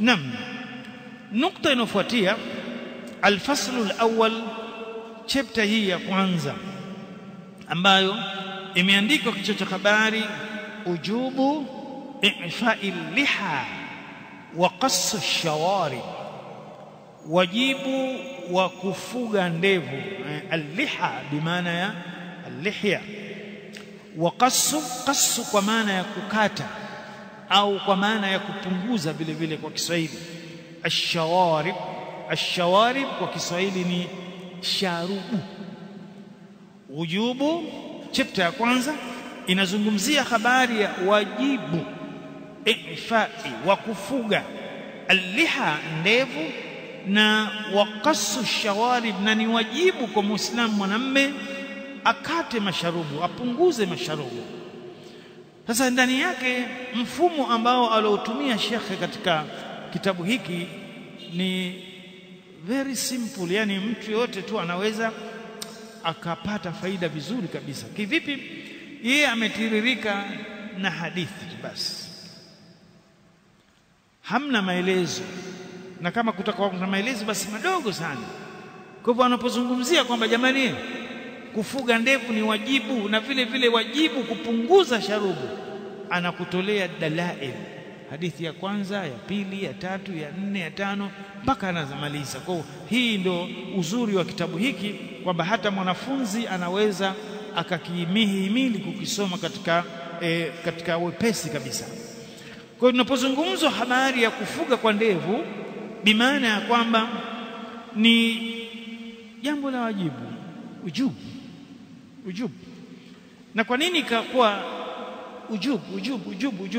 Naam, nukta inofuatia alfaslu alawwal, chapter hii ya kwanza ambayo imeandikwa kichwa cha habari ujubu i'fa'i liha wa qass ash-shawarib, wajibu wa kufuga ndevu. Al-liha bimaana ya al-lihya, wa qass kwa maana ya kukata au kwa maana ya kupunguza vile vile kwa Kiswahili. Ash-shawarib kwa Kiswahili ni sharubu. Ujubu, chapter ya kwanza inazungumzia habari ya wajibu i'fa'i wa kufuga al-liha, ndevu, na waqassu shawarib, na ni wajibu kwa Muislamu mwanamme akate masharubu, apunguze masharubu. Sasa ndani yake mfumo ambao aliotumia shekhe katika kitabu hiki ni very simple, yani mtu yote tu anaweza akapata faida vizuri kabisa. Kivipi? Yeye ametiririka na hadithi basi, hamna maelezo, na kama kutakuwa kuna maelezo basi madogo sana. Kwa hivyo anapozungumzia kwamba jamani, kufuga ndevu ni wajibu na vile vile wajibu kupunguza sharubu, anakutolea dalail, hadithi ya kwanza, ya pili, ya tatu, ya nne, ya tano, mpaka anazamaliza. Kwa hiyo hii ndio uzuri wa kitabu hiki, kwamba hata mwanafunzi anaweza akakihimili kukisoma katika wepesi kabisa. Kwa hiyo tunapozungumzwa habari ya kufuga kwa ndevu, bimaana ya kwamba ni jambo la wajibu, ujubu. Na kwa nini ikakuwa ujubu?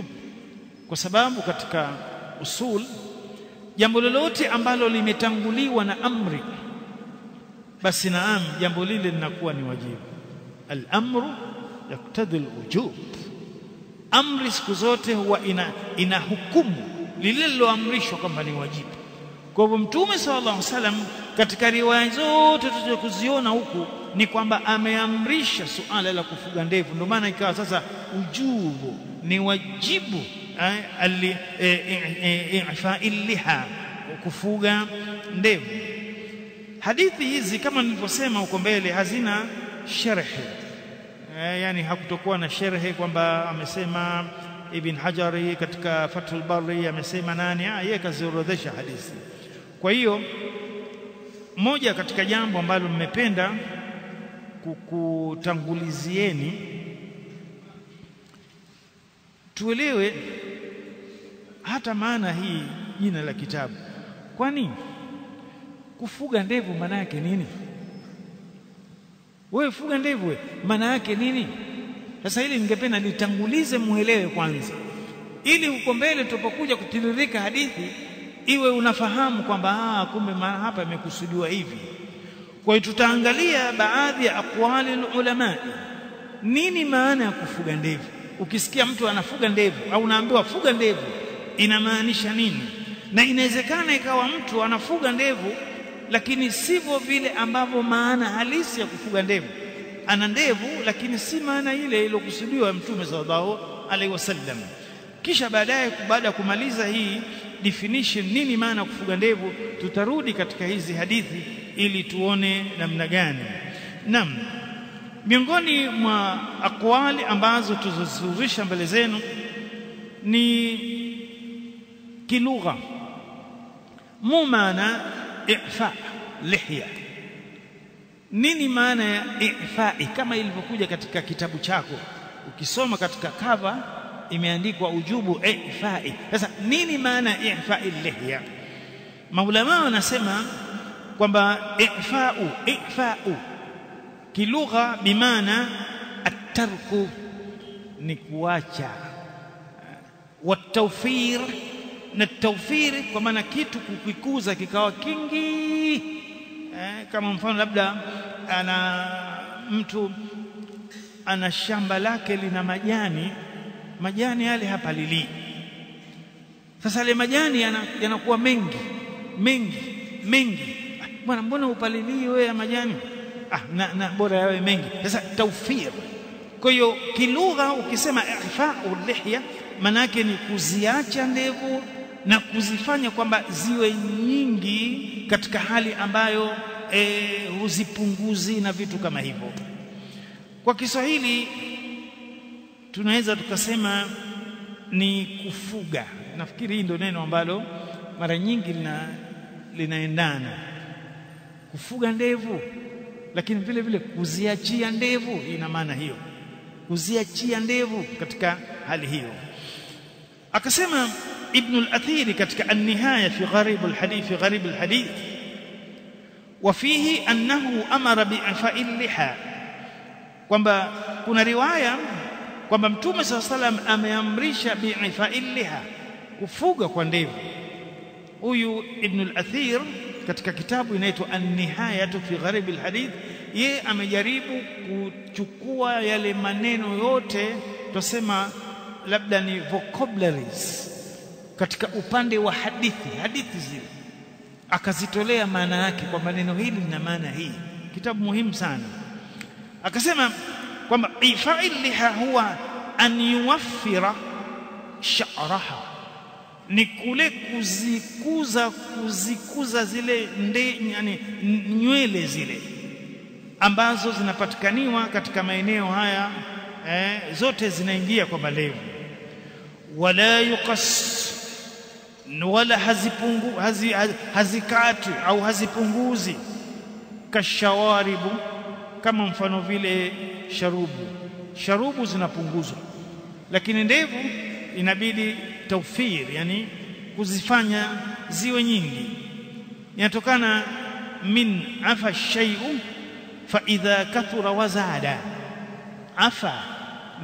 Kwa sababu katika usul, jambo lolote ambalo limetanguliwa na amri, basi naam, jambo lile linakuwa ni wajibu. Al-amru yaktadi al-wujub, amri siku zote huwa ina hukumu lile liloamrishwa kwamba ni wajibu. Kwa hivyo Mtume sallallahu alaihi wasallam katika riwaya zote tulizokuziona huku ni kwamba ameamrisha suala la kufuga ndevu. Ndio maana ikawa sasa ujubu ni wajibu i'fa'i liha, kufuga ndevu. Hadithi hizi kama nilivyosema huko mbele hazina sharhi, yani hakutokuwa na sharhi kwamba amesema Ibn Hajari katika Fathul Bari, amesema nani, yeye kaziorodhesha hadithi. Kwa hiyo moja katika jambo ambalo nimependa kukutangulizieni tuelewe hata maana hii jina la kitabu. Kwani kufuga ndevu maana yake nini? Wewe fuga ndevu maana yake nini? Sasa hili ningependa nitangulize muelewe kwanza, ili huko mbele tunapokuja kutiririka hadithi iwe unafahamu kwamba kumbe hapa imekusudiwa hivi. Kwa hiyo tutaangalia baadhi ya aqwali ulama, nini maana ya kufuga ndevu. Ukisikia mtu anafuga ndevu au unaambiwa fuga ndevu, inamaanisha nini? Na inawezekana ikawa mtu anafuga ndevu lakini sivyo vile ambavyo maana halisi ya kufuga ndevu. Ana ndevu lakini si maana ile iliyokusudiwa Mtume sallallahu alaihi wasallam. Kisha baadaye, baada ya kumaliza hii definition nini maana ya kufuga ndevu, tutarudi katika hizi hadithi ili tuone namna gani. Naam, miongoni mwa aqwali ambazo tuzozurisha mbele zenu ni kilugha, mu maana i'fa lihya. Nini maana ya i'fa'i? Kama ilivyokuja katika kitabu chako, ukisoma katika cover imeandikwa ujubu i'fa'i. Sasa nini maana ya i'fa'i lihya? Maulama wanasema kwamba i'fa'u kilugha bimaana at-tarku, ni kuacha, wa tawfir, na tawfir kwa maana kitu kukikuza kikawa kingi. Kama mfano labda mtu ana shamba lake lina majani yale hapalili. Sasa yale majani yanakuwa mengi. Bwana, mbona upalilii wewe ya majani? Na bora yawe mengi. Sasa tawfir. Kwa hiyo kilugha ukisema i'fa'u lihya maana yake ni kuziacha ndevu na kuzifanya kwamba ziwe nyingi katika hali ambayo huzipunguzi na vitu kama hivyo. Kwa Kiswahili tunaweza tukasema ni kufuga. Nafikiri hii ndio neno ambalo mara nyingi linaendana, kufuga ndevu, lakini vile vile kuziachia ndevu, ina maana hiyo, kuziachia ndevu katika hali hiyo. Akasema Ibn al-Athir katika an-Nihaya fi gharib al-hadith, wa fihi annahu amara bi'afa'i liha, kwamba kuna riwaya kwamba Mtume sallallahu alayhi wasallam ameamrisha bi'afa'i liha, kufuga kwa ndevu. Huyu Ibn al-Athir katika kitabu inaitwa an-Nihaya fi gharib al-hadith, yeye amejaribu kuchukua yale maneno yote tusema labda ni vocabularies katika upande wa hadithi zile, akazitolea maana yake kwa maneno hili na maana hii. Kitabu muhimu sana. Akasema kwamba ifa'il liha huwa an yuwaffira sha'raha, ni kule kuzikuza zile yani nywele zile ambazo zinapatikaniwa katika maeneo haya, zote zinaingia kwa malevu. Wala yuqas, wala hazikati au hazipunguzi, kashawaribu, kama mfano vile sharubu zinapunguzwa, lakini ndevu inabidi tawfir, yani kuzifanya ziwe nyingi. Inatokana min afa shay'u fa idha kathura wazada. Afa,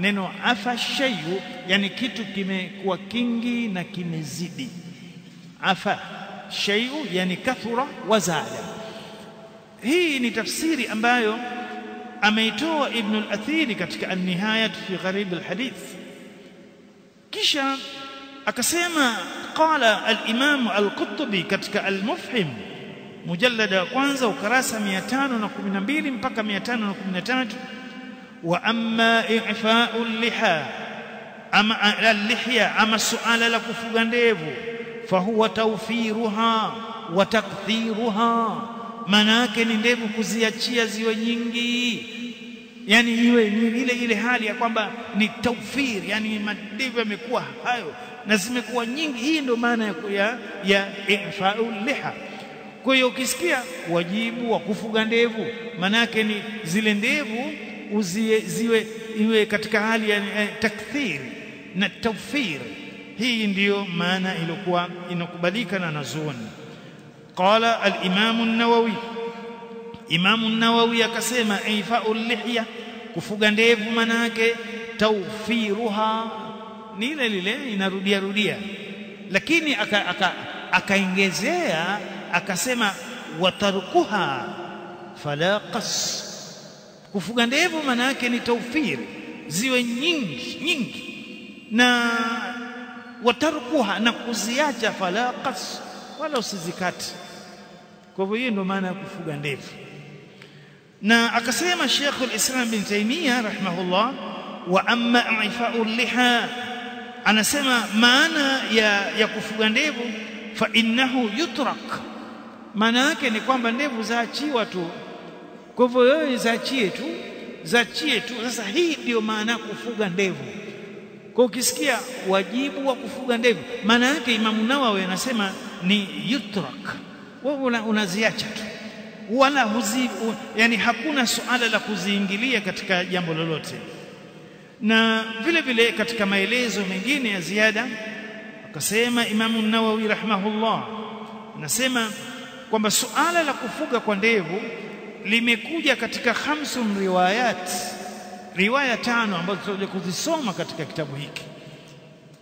neno afa shay'u yani kitu kimekuwa kingi na kimezidi. Afa shay'u yani kathura wazada. Hii ni tafsiri ambayo ameitoa Ibn al-Athir katika an-Nihaya fi gharib al-hadith. Kisha akasema qala al-Imam al-Qurtubi katika al-Mufhim mujallada wa kwanza ukurasa 512 mpaka 513, wa amma i'fa'u al-liha, ama al-lihya, ama suala la kufuga ndevu, fahuwa tawfiruha wa takthiruha, maana yake ni ndevu kuziachia ziwe nyingi, yani iwe ni ile hali ya kwamba ni tawfir, yani mandevu yamekuwa hayo na zimekuwa nyingi. Hii ndio maana ya i'fa'u liha. Kwa hiyo ukisikia wajibu wa kufuga ndevu, maana yake ni zile ndevu iwe katika hali ya takthir na tawfir. Hii ndiyo maana iliyokuwa inakubalika na wanazuoni. Qala al-Imam an-Nawawi, Imam an-Nawawi akasema ifa'u lihya, kufuga ndevu maana yake tawfiruha, ni ile ile inarudia, lakini akaongezea akasema watarkuha fala qas. Kufuga ndevu maana yake ni tawfir, ziwe nyingi, na watarkuha, na kuziacha fala qas, wala usizikati. Kwa hivyo hiyo ndio maana ya kufuga ndevu. Na akasema Sheikh al-Islam Ibn Taymiyyah rahimahullah, wa amma i'fa'u liha, anasema maana ya kufuga ndevu, fa innahu yutrak, maana yake ni kwamba ndevu zaachiwa tu. Kwa hivyo wewe zaachie tu. Sasa hii ndio maana kufuga ndevu. Kwa ukisikia wajibu wa kufuga ndevu, maana yake Imam Nawawi anasema ni yutrak, wewe unaziacha tu, wala yani hakuna suala la kuziingilia katika jambo lolote. Na vile vile katika maelezo mengine ya ziada akasema Imam Nawawi rahimahullah, anasema kwamba suala la kufuga kwa ndevu limekuja katika 5 riwayat, riwaya 5 ambazo tutakuja kuzisoma katika kitabu hiki.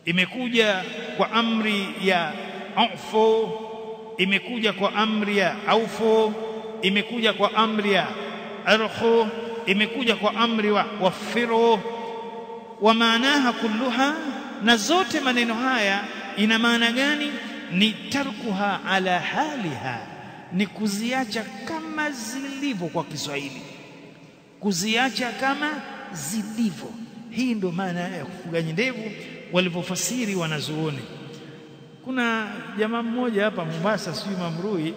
Imekuja kwa amri ya aufu, imekuja kwa amri ya aufu, imekuja kwa amri ya arkhu, imekuja kwa amri wa wafiru, wa maanaha kulluha, na zote maneno haya ina maana gani? Ni tarkuha ala haliha, ni kuziacha kama zilivyo. Kwa Kiswahili kuziacha kama zilivyo. Hii ndio maana ya kufuga ndevu walivyofasiri wanazuoni. Kuna jamaa mmoja hapa Mombasa, sijui Mamrui,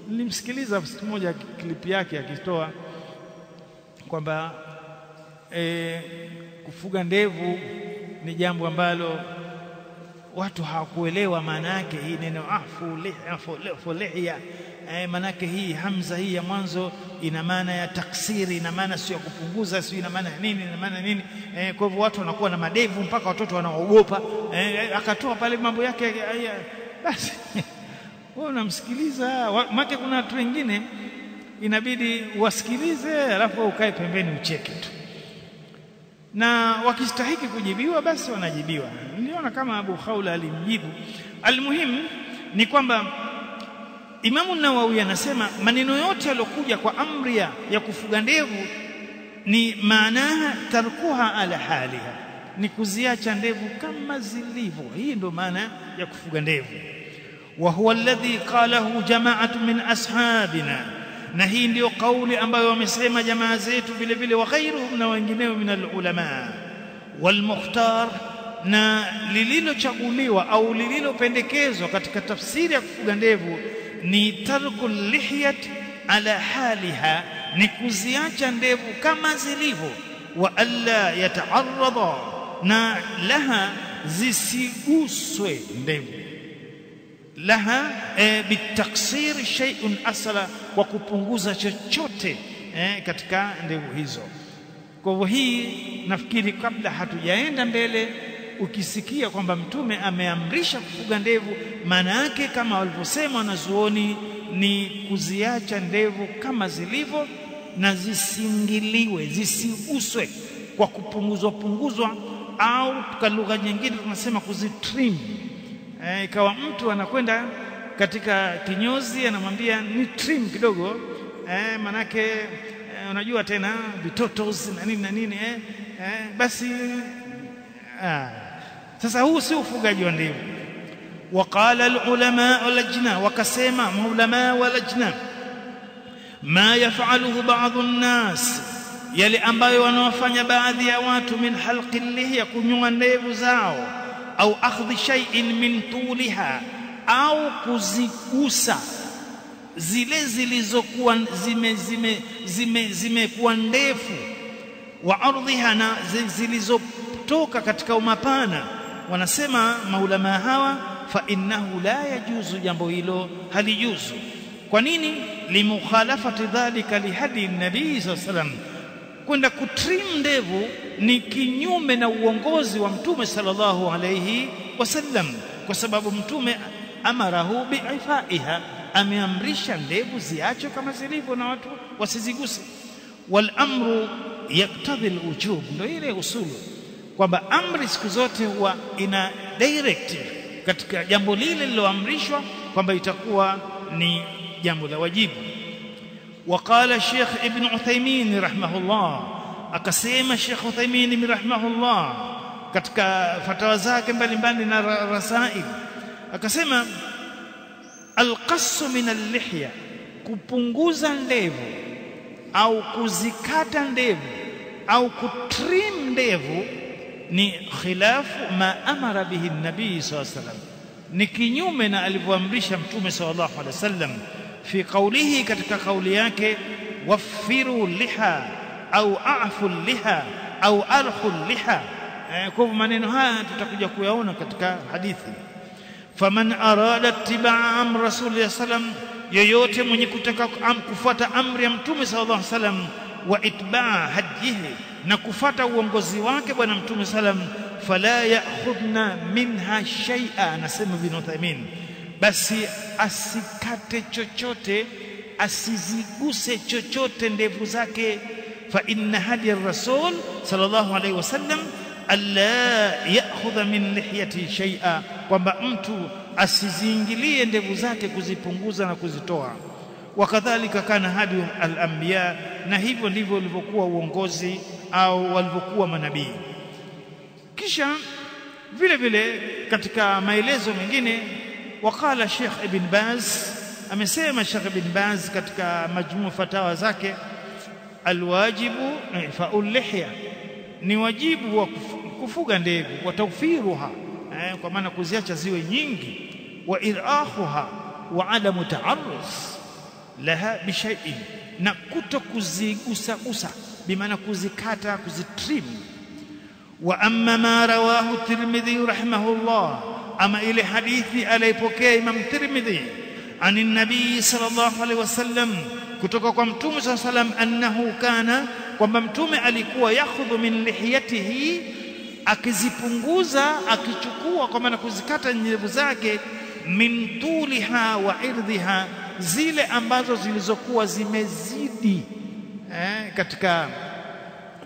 nilimsikiliza siku moja klipi yake akitoa kwamba kufuga ndevu ni jambo ambalo watu hawakuelewa maana yake. Hii neno afu lihya, maana yake hii hamza hii ya mwanzo ina maana ya taksiri, ina maana sio ya kupunguza, sio ina maana nini, ina maana nini. Kwa hivyo watu wanakuwa na madevu mpaka watoto wanaogopa. Akatoa pale mambo yake, basi wewe unamsikiliza. Maana kuna watu wengine inabidi wasikilize alafu ukae pembeni ucheke tu, na wakistahiki kujibiwa basi wanajibiwa. Niliona kama Abu Khawla alimjibu. Almuhimu ni kwamba Imamu Nawawi anasema maneno yote yalokuja kwa amri ya kufuga ndevu ni maana tarkuha ala haliha, ni kuziacha ndevu kama zilivyo. Hii ndio maana ya kufuga ndevu. Wa huwa alladhi qalahu jama'atu min ashabina, na hii ndio kauli ambayo wamesema jamaa zetu vile vile, wa ghairuhum, na wengineo min alulama. Wal mukhtar, na lililochaguliwa au lililopendekezwa katika tafsiri ya kufuga ndevu ni tarku lihyat ala haliha, ni kuziacha ndevu kama zilivyo. Wa alla yata'arrada, na laha zisiguswe ndevu, laha bitaksir shay'un asala, kwa kupunguza chochote katika ndevu hizo. Kwa hivyo hii nafikiri kabla hatujaenda mbele, ukisikia kwamba Mtume ameamrisha kufuga ndevu, maana yake kama walivyosema wanazuoni ni kuziacha ndevu kama zilivyo, na zisingiliwe, zisiguswe kwa kupunguzwa, au kwa lugha nyingine tunasema kuzitrim. Ikawa mtu anakwenda katika kinyozi anamwambia ni trim kidogo, manake unajua tena vitotos na nini basi sasa huu si ufugaji wa ndevu. Waqala alulama walajna, wakasema maulama walajna, ma yafaluhu ba'dhu an-nas, yale ambayo wanawafanya baadhi ya watu, min halqi lihya, kunyoa ndevu zao, au akhdhi shay'in min tuliha, au kuzigusa zile zilizokuwa zimekuwa ndefu, wa ardhiha, na zilizotoka katika umapana. Wanasema maulama hawa, fa innahu la yajuzu, jambo hilo halijuzu. Kwa nini? Limukhalafati dhalika lihadi nabii sallallahu alaihi wasallam, kwenda kutrim ndevu ni kinyume na uongozi wa Mtume sallallahu alaihi wasallam, kwa sababu Mtume amarahu bi'ifaiha, ameamrisha ndevu ziachwe kama zilivyo na watu wasiziguse. Wal amru yaktadhi al-wujub, ndio ile usulu kwamba amri siku zote huwa ina directive katika jambo lile liloamrishwa, kwamba itakuwa ni jambo la wajibu. Waqala Sheikh Ibn Uthaymeen rahimahullah, akasema Sheikh Uthaymeen rahimahullah katika fatawa zake mbalimbali na rasail, akasema alqassu min al-lihya, kupunguza ndevu au kuzikata ndevu au kutrim ndevu, ni khilafu ma amara bihi an-nabii sallallahu alayhi wasallam, ni kinyume na alivyoamrisha Mtume sallallahu alayhi wasallam fi qawlihi, katika kauli yake, waffiru liha au a'fu liha au arhu liha. Kwa maneno haya tutakuja kuyaona katika hadithi. Faman arada ittiba'a amri rasulillah sallam, yoyote mwenye kutaka kufuata amri ya Mtume sallallahu alaihi wasallam, wa itba'a hadihi, na kufuata uongozi wake bwana Mtume sallam, fala ya'khudna minha shay'a, anasema Ibn Uthaymeen, basi asikate chochote, asiziguse chochote ndevu zake. Fa inna hadi ar-rasul sallallahu alaihi wasallam alla ya'khudha min lihyati shay'a, kwamba mtu asiziingilie ndevu zake kuzipunguza na kuzitoa. Wakadhalika kana hadi al-anbiya, na hivyo ndivyo ulivyokuwa uongozi au walivyokuwa manabii. Kisha vile vile katika maelezo mengine, wakala Sheikh Ibn Baz, amesema Sheikh Ibn Baz katika majmuu fatawa zake, alwajibu fa'ul lihya, ni wajibu wa kufuga ndevu, wa tawfiruha, kwa maana kuziacha ziwe nyingi, wa irakhuha wa adamu ta'arrus laha bi shay'in, na kuto kuzigusa bimaana kuzikata, kuzitrim. Wa amma ma rawahu Tirmidhi rahimahullah, ama ile hadithi aliyopokea Imam Tirmidhi ani nabii sallallahu alaihi wasallam, kutoka kwa mtume sallallahu alaihi wasallam, annahu kana, kwamba mtume alikuwa yakhudhu min lihiyatihi, akizipunguza, akichukua kwa maana kuzikata ndevu zake, min tuliha wa irdhiha, zile ambazo zilizokuwa zimezidi katika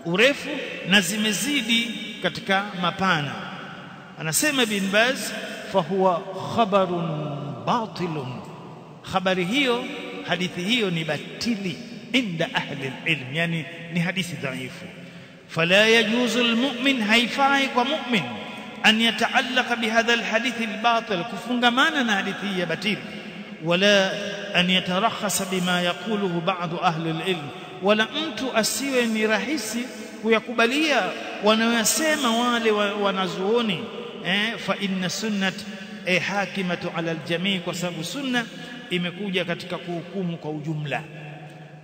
urefu na zimezidi katika mapana. Anasema Ibn Baz, fahuwa khabarun batilun, habari hiyo, hadithi hiyo ni batili inda ahli alilm, yani ni hadithi dhaifu. Fala yajuzu almu'min, haifai kwa mu'min an yata'allaqa bihadha alhadith albatil, kufungamana na hadithi ya batili, wala an yatarakhasa bima yaquluhu ba'd ahli alilm, wala mtu asiwe ni rahisi kuyakubalia wanayosema wale wanazuoni. Fa inna sunnat hakimatu ala aljamii, kwa sababu sunna imekuja katika kuhukumu kwa ujumla.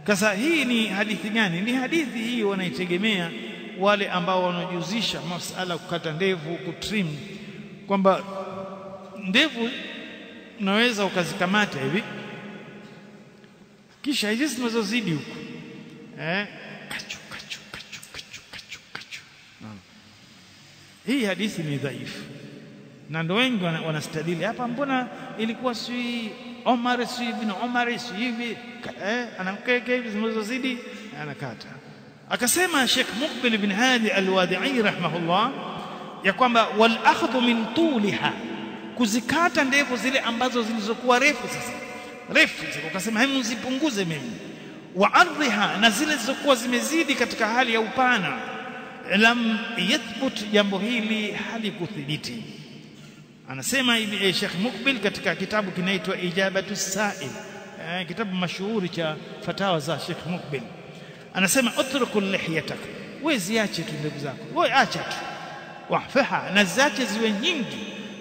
Sasa hii ni hadithi gani? Ni hadithi hii wanaitegemea wale ambao wanajuzisha masala kukata ndevu, kutrim, kwamba ndevu unaweza ukazikamata hivi, kisha hizi zinazozidi huko kachu. Hii hadithi ni dhaifu, na ndio wengi wanastadili hapa, mbona ilikuwa si Omar, si ibn Omar, si hivi anamkeka hivi zinazozidi anakata. Akasema Sheikh Muqbil ibn Hadi al-Wadi'i rahimahullah, ya kwamba wal akhdhu min tuliha, kuzikata ndevu zile ambazo zilizokuwa refu, sasa refu ukasema hebu zipunguze mimi, wa ardhiha, na zile zilizokuwa zimezidi katika hali ya upana, lam yathbut, jambo hili halikuthibiti. Anasema hivi Sheikh Muqbil katika kitabu kinaitwa Ijabatu Sa'il, kitabu mashuhuri cha fatawa za Sheikh Muqbil, anasema utrukul lihiyatak, wewe ziache tu ndevu zako, wewe acha tu, wahfaha, na ziache ziwe nyingi,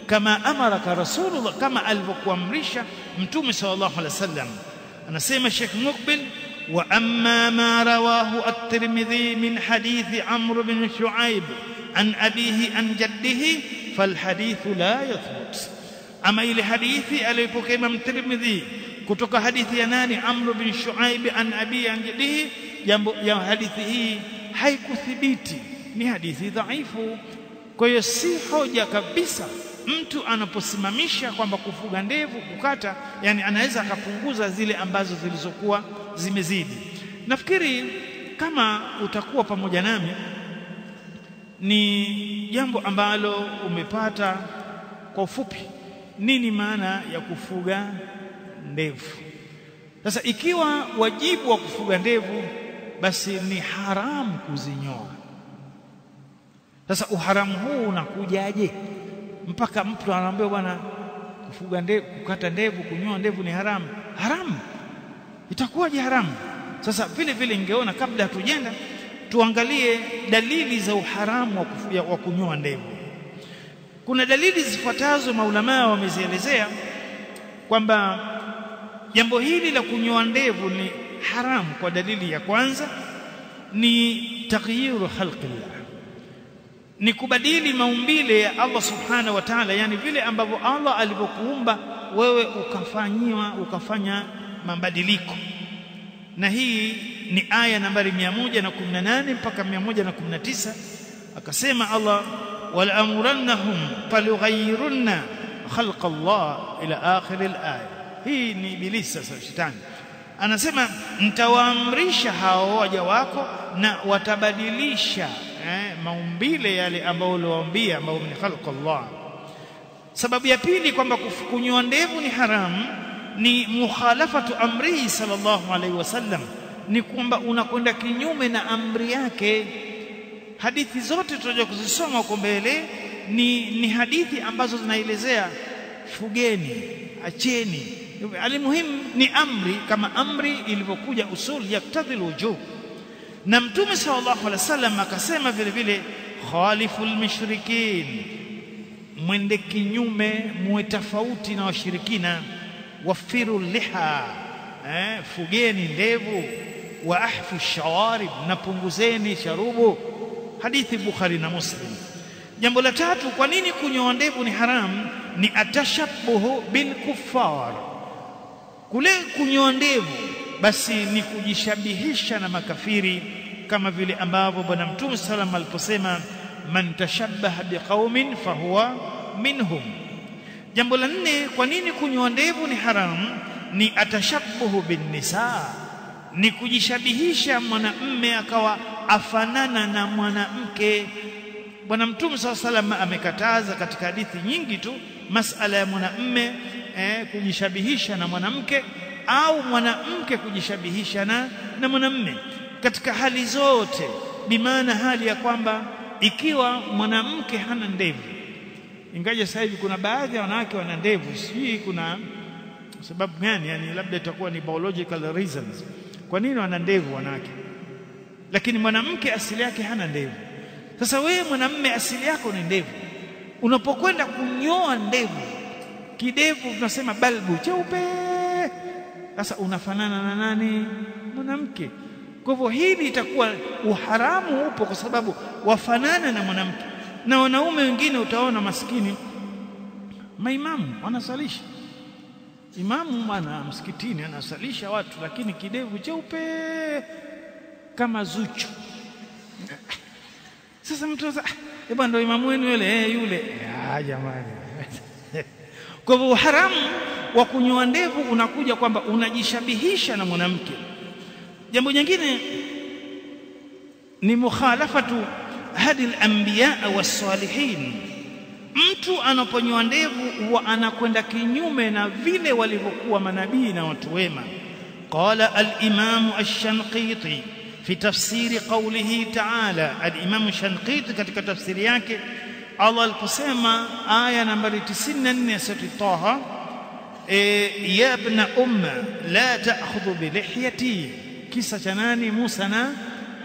kama amaraka Rasulullah, kama alivyokuamrisha Mtume sallallahu alaihi wasallam. Anasema Sheikh Muqbil, wa amma ma rawahu at-Tirmidhi min hadithi Amr bin Shu'aib an abihi an jaddihi falhadithu la yathbut, ama ile hadithi aliyopokea Imam Tirmidhi kutoka hadithi ya nani? Amr bin Shu'aib an abihi an jaddihi, jambo ya hadithi hii haikuthibiti, ni hadithi dhaifu. Kwa hiyo si hoja kabisa mtu anaposimamisha kwamba kufuga ndevu, kukata, yani anaweza akapunguza zile ambazo zilizokuwa zimezidi. Nafikiri kama utakuwa pamoja nami, ni jambo ambalo umepata kwa ufupi nini maana ya kufuga ndevu. Sasa ikiwa wajibu wa kufuga ndevu, basi ni haramu kuzinyoa. Sasa uharamu huu unakujaje mpaka mtu anaambiwa bwana kufuga ndevu, kukata ndevu, kunyoa ndevu ni haramu? Haramu itakuwaje haramu? Sasa vile vile ingeona kabla hatujenda tuangalie dalili za uharamu wa kunyoa ndevu. Kuna dalili zifuatazo maulama wamezielezea kwamba jambo hili la kunyoa ndevu ni haramu. Kwa dalili ya kwanza ni taghyiru khalqillah, ni kubadili maumbile ya Allah subhanahu wa ta'ala, yani vile ambavyo Allah alivyokuumba wewe ukafanya mabadiliko. Na hii ni aya nambari 118 mpaka 119. Akasema Allah, wala amurannahum falyughayyirunna khalqa Allah, ila akhir al-aya. Hii ni Ibilisi, sasa shetani anasema nitawaamrisha hao waja wako na watabadilisha maumbile yale ambayo uliwaambia, ambao ni khalqa Allah. Sababu ya pili kwamba kunyoa ndevu ni haramu ni mukhalafatu amrihi sallallahu alaihi wasallam, ni kwamba unakwenda kinyume na amri yake. Hadithi zote tutaje kuzisoma huko mbele ni hadithi ambazo zinaelezea fugeni, acheni. Alimuhimu ni amri, kama amri ilivyokuja usul yaktadhil wujub. Na Mtume sallallahu alaihi wasallam akasema vile vile khaliful mushrikin, mwende kinyume, muwe tofauti na washirikina. Wafiru liha, fugeni ndevu. Wa ahfu shawarib, napunguzeni sharubu. Hadithi Bukhari na Muslim. Jambo la tatu, kwa nini kunyoa ndevu ni haram? Ni atashabuhu bil kuffar. Kule kunyoa ndevu basi ni kujishabihisha na makafiri, kama vile ambavyo Bwana Mtume sallam aliposema, man tashabbaha biqaumin fahuwa minhum. Jambo la nne, kwa nini kunyoa ndevu ni haram? Ni atashabuhu bin nisa, ni kujishabihisha mwanamume akawa afanana na mwanamke. Bwana Mtume sallam amekataza katika hadithi nyingi tu masala ya mwanamume kujishabihisha na mwanamke au mwanamke kujishabihisha na mwanamume katika hali zote, bimaana hali ya kwamba ikiwa mwanamke hana ndevu, ingaje sasa hivi kuna baadhi ya wanawake wana ndevu, sijui kuna sababu gani, yani labda itakuwa ni biological reasons kwa nini wana ndevu wanawake, lakini mwanamke asili yake hana ndevu. Sasa wewe mwanamume asili yako ni ndevu, unapokwenda kunyoa ndevu, kidevu tunasema balbu cheupe, sasa unafanana na nani? Mwanamke. Kwa hivyo hili itakuwa uharamu upo kwa sababu wafanana na mwanamke. Na wanaume wengine utaona maskini maimamu wanasalisha, imamu bwana msikitini anasalisha watu, lakini kidevu cheupe kama Zuchu. Sasa mtu sasa bwana ndio imamu wenu yule jamani. Kwa hivyo haramu wa kunyoa ndevu unakuja kwamba unajishabihisha na mwanamke. Jambo jingine ni mukhalafatu hadi al-anbiya was-salihin. Mtu anaponyoa ndevu huwa anakwenda kinyume na vile walivyokuwa manabii na watu wema. Qala al-imam ash-Shanqiti fi tafsiri qawlihi ta'ala, al-imam ash-Shanqiti katika tafsiri yake Allah aliposema aya nambari 94 ya sura Taha, ya ibn umma la ta'khudhu bi lihyati, kisa cha nani? Musa na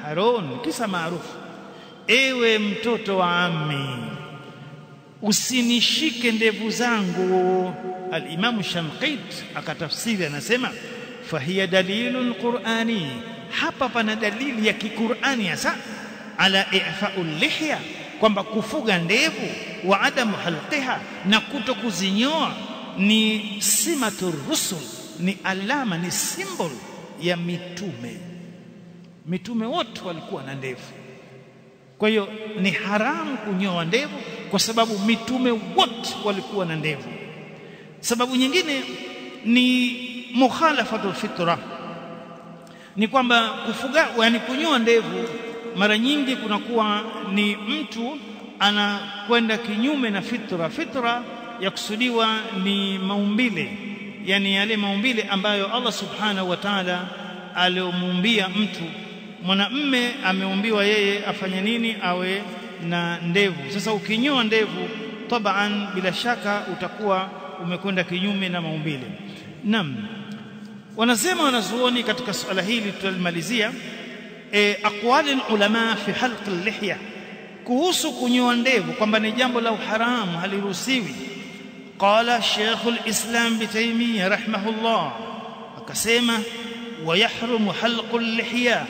Harun, kisa maarufu. Ewe mtoto wa ammi, usinishike ndevu zangu. Al-Imam Shanqit akatafsiri anasema, fahiya dalilun qur'ani, hapa pana dalili ya kiqur'ani hasa ala i'fa'ul lihya, kwamba kufuga ndevu wa adamu halqiha, na kuto kuzinyoa ni simatur rusul, ni alama, ni symbol ya mitume. Mitume wote walikuwa na ndevu. Kwa hiyo ni haramu kunyoa ndevu kwa sababu mitume wote walikuwa na ndevu. Sababu nyingine ni mukhalafatul fitra, ni kwamba kufuga, yani kunyoa ndevu mara nyingi kunakuwa ni mtu anakwenda kinyume na fitra. Fitra ya kusudiwa ni maumbile, yani yale maumbile ambayo Allah subhanahu wa ta'ala aliomuumbia mtu. Mwanamume ameumbiwa yeye afanye nini? Awe na ndevu. Sasa ukinyoa ndevu taban, bila shaka utakuwa umekwenda kinyume na maumbile. Naam, wanasema wanazuoni katika suala hili tulimalizia aqwali ulama fi halq al-lihya, kuhusu kunyoa ndevu kwamba ni jambo la uharamu, haliruhusiwi. Qala Sheikh al-Islam bi Taymiyyah rahimahullah, akasema wa yahrumu halq al-lihya.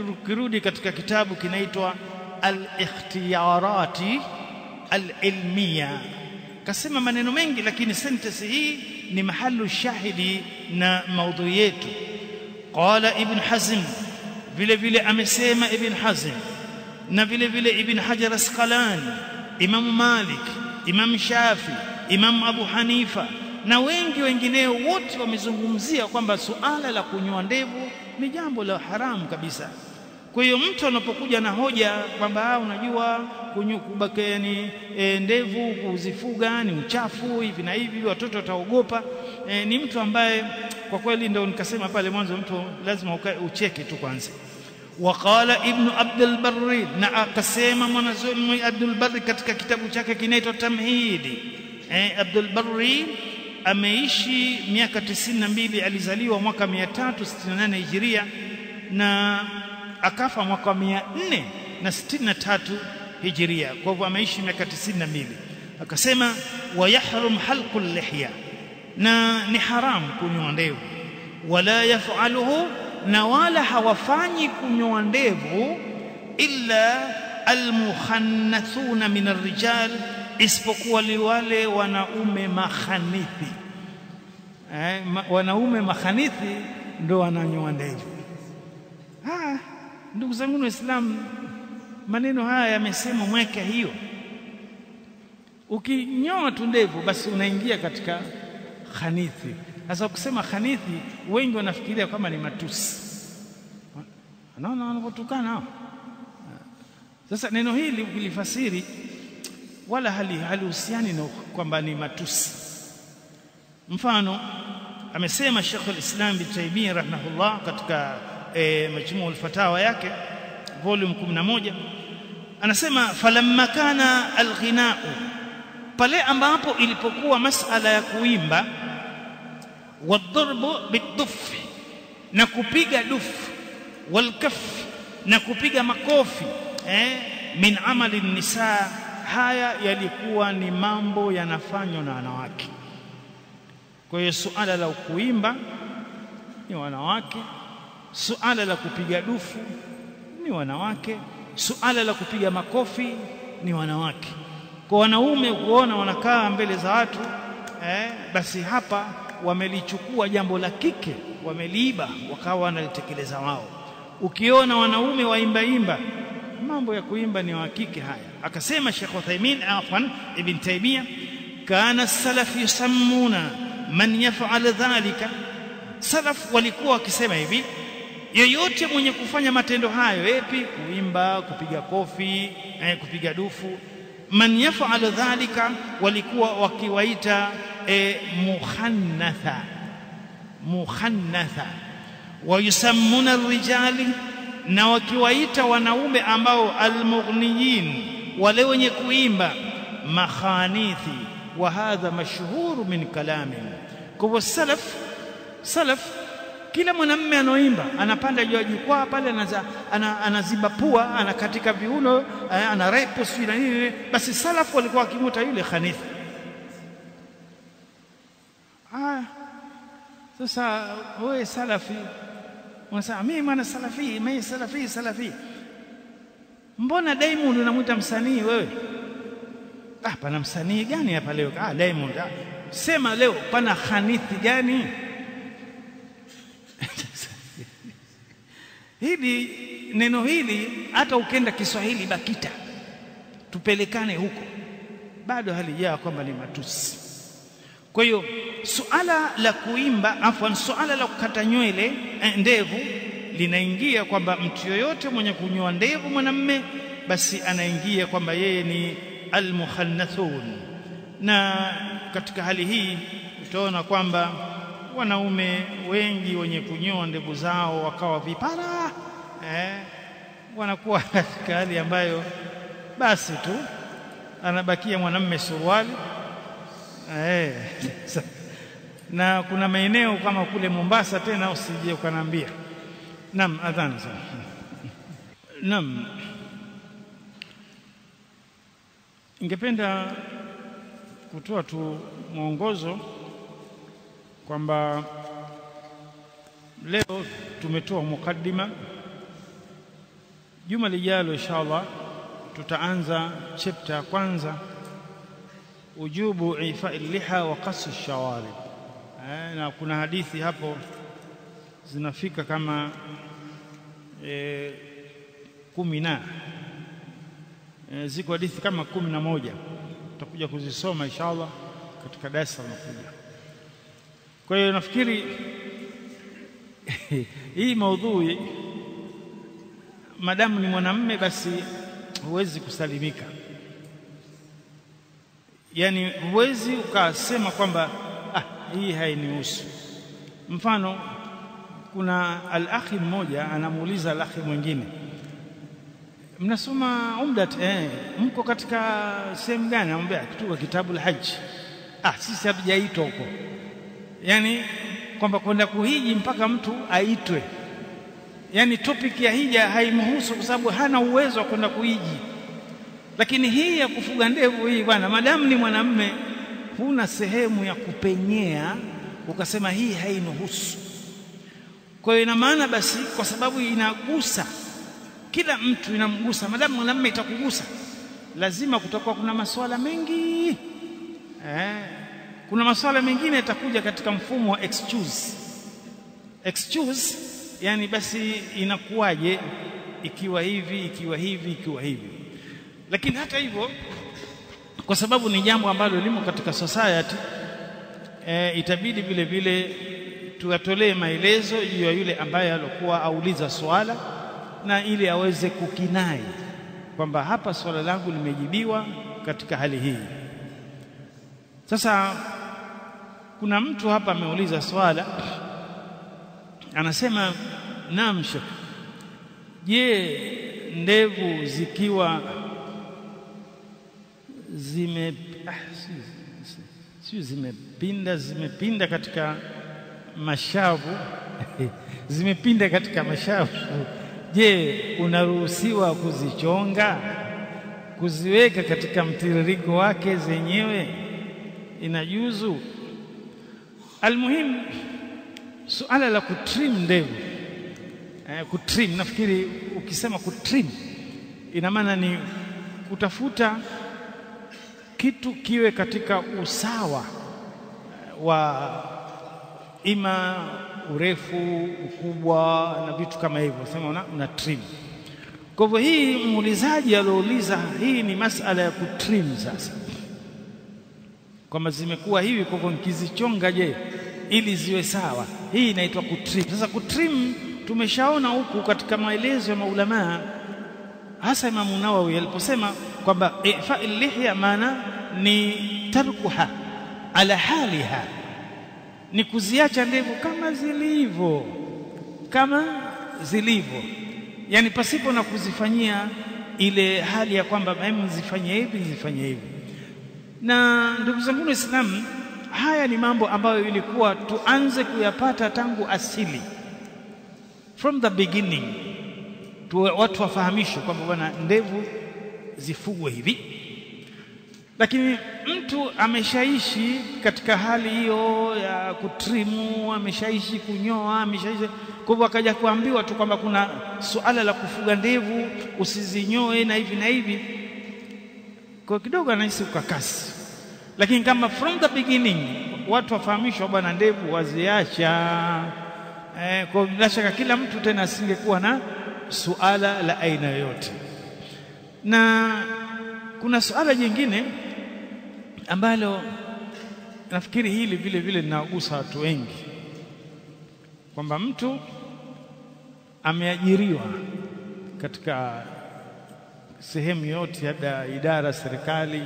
Ukirudi katika kitabu kinaitwa al-ikhtiyarati al-ilmiya, kasema maneno mengi, lakini sentence hii ni mahalu shahidi na maudhui yetu. Qala Ibn Hazm, vile vile amesema Ibn Hazm, na vile vile Ibn Hajar Asqalani, Imam Malik, Imam Shafi, Imam Abu Hanifa na wengi wengineo, wote wamezungumzia kwamba suala la kunyoa ndevu ni jambo la haramu kabisa. Kwa hiyo mtu anapokuja na hoja kwamba unajua kubaki yani ndevu kuzifuga ni uchafu hivi na hivi, watoto wataogopa, ni mtu ambaye kwa kweli ndio nikasema pale mwanzo, mtu lazima ucheke tu kwanza. Waqala Ibn Abdul Barri, na akasema mwanazuoni Abdul Barri katika kitabu chake kinaitwa Tamhidi. Abdul Barri ameishi miaka 92, alizaliwa mwaka 368 Hijiria na akafa mwaka 463 hijiria. Kwa hivyo ameishi miaka 92. Akasema wa yahrum halqul lihya, na ni haram kunyoa ndevu. Wala yafaluhu, na wala hawafanyi kunyoa ndevu illa almukhannathuna min arrijal, isipokuwa wale wanaume makhanithi. Wanaume makhanithi ndo wananyoa ndevu. Ndugu zangu Waislamu, maneno haya yamesema mweka hiyo. Ukinyoa tu ndevu basi unaingia katika khanithi. Sasa ukisema khanithi, wengi wanafikiria kama ni matusi. Naona wanapotukana. Sasa neno hili ukilifasiri wala halihusiani na kwamba ni matusi. Mfano amesema Sheikh al-Islam Ibn Taymiyyah rahimahullah katika Majmu' al-Fatawa yake volume 11, anasema falamma kana al-ghina'u, pale ambapo ilipokuwa masala ya kuimba, wadharbu biduf, na kupiga dufu, walkaf, na kupiga makofi, min amali nisa, haya yalikuwa ni mambo yanafanywa na wanawake. Kwa hiyo suala la kuimba ni wanawake, suala la kupiga dufu ni wanawake, suala la kupiga makofi ni wanawake. Kwa wanaume kuona wanakaa mbele za watu, basi hapa wamelichukua jambo la kike, wameliiba wakawa wanalitekeleza wao. Ukiona wanaume waimba mambo ya kuimba ni wa kike haya. Akasema Sheikh Uthaymeen Ibn Taymiyyah, kana salaf yusammuna man yaf'al dhalika, salaf walikuwa wakisema hivi, yeyote mwenye kufanya matendo hayo, yapi? Kuimba, kupiga kofi, kupiga dufu, man yaf'al dhalika, walikuwa wakiwaita mukhannatha. Wa yusammuna ar-rijali, na wakiwaita wanaume ambao almughniyin, wale wenye kuimba, makhanithi. Wa hadha mashhuru min kalami. Kwa salaf kila mwanamume anoimba anapanda juu ya jukwaa pale, anaziba pua, anakatika viuno, ana repo sio na nini, basi salaf walikuwa wakimuta yule khanithi. Sasa wewe salafi unasema mimi mwana salafi, mbona Diamond unamuita msanii wewe? Pana msanii gani hapa leo? Diamond. Sema leo pana khanithi gani? Hili neno hili hata ukenda Kiswahili BAKITA tupelekane huko, bado halijaa kwamba ni matusi. Kwa hiyo suala la kuimba, suala la kukata nywele ndevu linaingia kwamba mtu yoyote mwenye kunyoa ndevu mwanamume, basi anaingia kwamba yeye ni almukhannathun. Na katika hali hii utaona kwamba wanaume wengi wenye kunyoa ndevu zao wakawa vipara, wanakuwa katika hali ambayo basi tu anabakia mwanamume suruali. Na kuna maeneo kama kule Mombasa, tena usije ukaniambia. Naam, adhana sana. Naam, ningependa kutoa tu mwongozo kwamba leo tumetoa mukaddima. Juma lijalo inshallah tutaanza chapter ya kwanza, ujubu ifa liha wa qas ash-shawarib. Na kuna hadithi hapo zinafika kama 10 ziko hadithi kama 11 tutakuja kuzisoma inshallah katika darasa linakuja. Kwa hiyo nafikiri hii maudhui madamu ni mwanamume basi huwezi kusalimika. Yani huwezi ukasema kwamba hii hainihusu. Mfano, kuna al-akhi mmoja anamuuliza al-akhi mwingine, mnasoma umdat mko katika sehemu gani? Anamwambia kutoka kitabu al-hajj. Sisi hatujaitwa huko. Yani kwamba kwenda kuhiji mpaka mtu aitwe. Yani topic ya hija haimhusu kwa sababu hana uwezo wa kwenda kuhiji. Lakini hii ya kufuga ndevu hii bwana, madamu ni mwanamume, huna sehemu ya kupenyea ukasema hii hainuhusu. Kwa hiyo ina maana basi, kwa sababu inagusa kila mtu, inamgusa, madamu mwanamume itakugusa, lazima kutakuwa kuna masuala mengi. Kuna masuala mengine yatakuja katika mfumo wa excuse, yani basi inakuwaje ikiwa hivi, ikiwa hivi, ikiwa hivi. Lakini hata hivyo, kwa sababu ni jambo ambalo limo katika society, itabidi vile vile tuwatolee maelezo juu ya yule ambaye alikuwa auliza swala, na ili aweze kukinai kwamba hapa swala langu limejibiwa katika hali hii. Sasa kuna mtu hapa ameuliza swala, anasema naam Sheikh, je, ndevu zikiwa zimepinda katika mashavu zimepinda katika mashavu, je, unaruhusiwa kuzichonga, kuziweka katika mtiririko wake zenyewe, inajuzu? Almuhim, suala la kutrim ndevu, kutrim, nafikiri ukisema kutrim ina maana ni kutafuta kitu kiwe katika usawa wa ima urefu, ukubwa na vitu kama hivyo, sema una trim. Kwa hivyo hii muulizaji aliouliza, hii ni masala ya kutrim. Sasa kama zimekuwa hivi, kwa hivyo nikizichonga, je, ili ziwe sawa, hii inaitwa kutrim. Sasa kutrim tumeshaona huku katika maelezo ya maulama, hasa Imam Nawawi aliposema kwamba ifa'il lihya maana ni tarkuha ala haliha, ni kuziacha ndevu kama zilivyo, yani pasipo na kuzifanyia ile hali ya kwamba mimi zifanye hivi. Na ndugu zangu Waislamu, haya ni mambo ambayo ilikuwa tuanze kuyapata tangu asili, from the beginning, watu wafahamishwe kwamba bwana, ndevu zifugwe hivi. Lakini mtu ameshaishi katika hali hiyo ya kutrimu, ameshaishi kunyoa, ameshaishi, kwa hivyo akaja kuambiwa tu kwamba kuna suala la kufuga ndevu, usizinyoe na hivi na hivi, kwa kidogo anahisi ukakasi. Lakini kama from the beginning watu wafahamishwa bwana, ndevu waziacha, kwa bila shaka kila mtu tena asingekuwa na suala la aina yoyote. Na kuna suala jingine ambalo nafikiri hili vile vile linagusa watu wengi, kwamba mtu ameajiriwa katika sehemu yote, labda idara serikali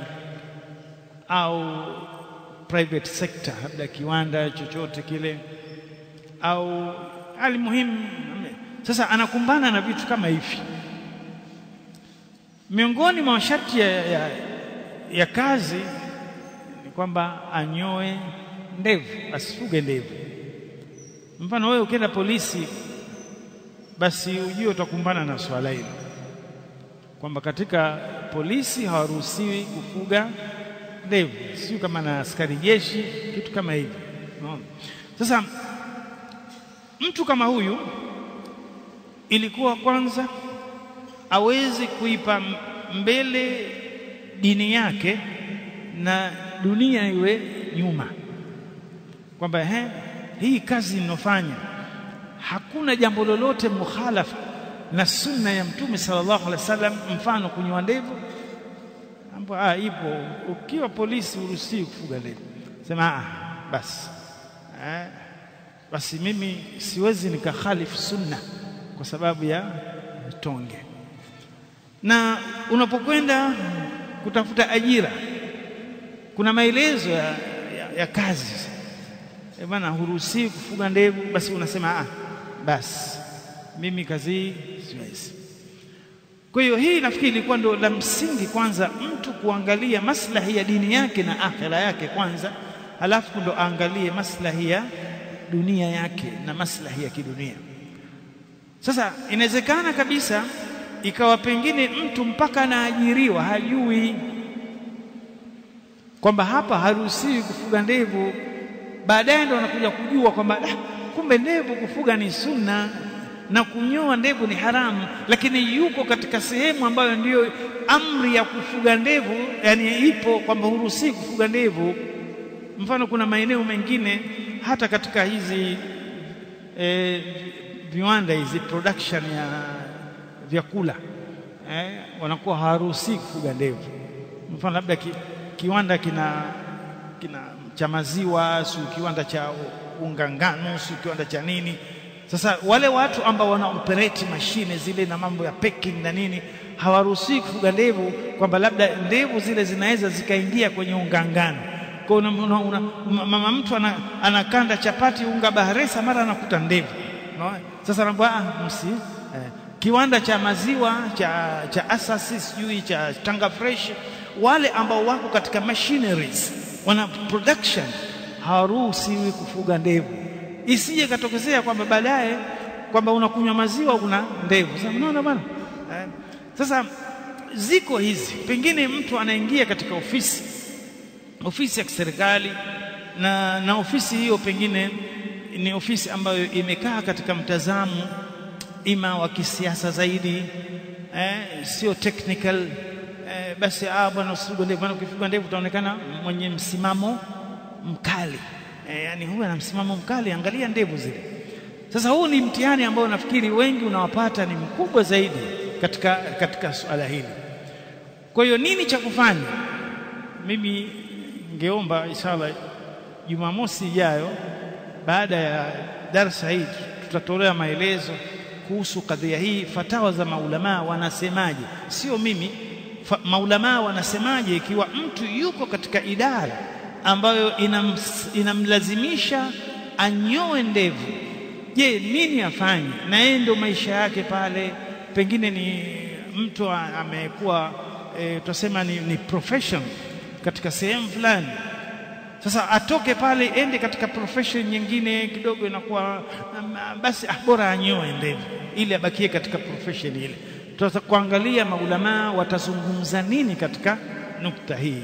au private sector, labda kiwanda chochote kile, au alimuhimu. Sasa anakumbana na vitu kama hivi. Miongoni mwa masharti ya kazi ni kwamba anyoe ndevu, asifuge ndevu. Mfano wewe ukienda polisi, basi ujue utakumbana na swala hilo, kwamba katika polisi hawaruhusiwi kufuga ndevu, sio kama na askari jeshi, kitu kama hivi. Sasa mtu kama huyu ilikuwa kwanza awezi kuipa mbele dini yake na dunia iwe nyuma, kwamba hii kazi ninofanya hakuna jambo lolote mukhalafa na sunna ya Mtume sallallahu alaihi wasallam, mfano kunyoa ndevu, ambapo ipo. Ukiwa polisi uruhusiwi kufuga ndevu, sema basi mimi siwezi nikakhalifu sunna kwa sababu ya tonge. Na unapokwenda kutafuta ajira, kuna maelezo ya kazi, bwana, huruhusiwi kufuga ndevu, basi unasema basi mimi kazi hii siwezi. Kwa hiyo hii nafikiri ilikuwa ndo la msingi, kwanza mtu kuangalia maslahi ya dini yake na akhira yake kwanza, halafu ndo aangalie maslahi ya dunia yake na maslahi ya kidunia. Sasa inawezekana kabisa ikawa pengine mtu mpaka anaajiriwa hajui kwamba hapa haruhusiwi kufuga ndevu, baadaye ndo anakuja kujua kwamba kumbe ndevu kufuga ni sunna na kunyoa ndevu ni haramu, lakini yuko katika sehemu ambayo ndiyo amri ya kufuga ndevu, yani ipo kwamba huruhusiwi kufuga ndevu. Mfano kuna maeneo mengine hata katika hizi viwanda hizi production ya vyakula wanakuwa hawaruhusiwi kufuga ndevu. Mfano labda kiwanda kina cha maziwa, si kiwanda cha unga ngano, si kiwanda cha nini. Sasa wale watu ambao wana operate mashine zile na mambo ya packing na nini hawaruhusiwi kufuga ndevu, kwamba labda ndevu zile zinaweza zikaingia kwenye unga ngano. Kwa mama mtu anakanda chapati unga baharesa, mara anakuta ndevu. Sasa anaambia kiwanda cha maziwa cha Asasi, sijui cha Tanga Fresh, wale ambao wako katika machineries wana production hawaruhusiwi kufuga ndevu. Isije katokezea kwamba baadaye kwamba unakunywa maziwa una ndevu. Sasa unaona bwana, sasa ziko hizi, pengine mtu anaingia katika ofisi ya serikali na ofisi hiyo pengine ni ofisi ambayo imekaa katika mtazamo ima wa kisiasa zaidi, sio technical. Basi bwana usifuge ndevu, maana ukifuga ndevu utaonekana mwenye msimamo mkali, yani huyu ana msimamo mkali, angalia ndevu zile. Sasa huu ni mtihani ambao nafikiri wengi unawapata ni mkubwa zaidi katika suala hili. Kwa hiyo nini cha kufanya? Mimi ningeomba inshallah Jumamosi ijayo baada ya darasa hili tutatolea maelezo kuhusu kadhia hii, fatawa za maulama wanasemaje, sio mimi. Maulama wanasemaje ikiwa mtu yuko katika idara ambayo inamlazimisha anyoe ndevu, je, nini afanye? Na yeye ndio maisha yake pale, pengine ni mtu amekuwa tutasema ni profession katika sehemu fulani. Sasa atoke pale ende katika profession nyingine kidogo, inakuwa basi bora anyoe ndevu ili abakie katika profession ile. Tutaweza kuangalia maulama watazungumza nini katika nukta hii.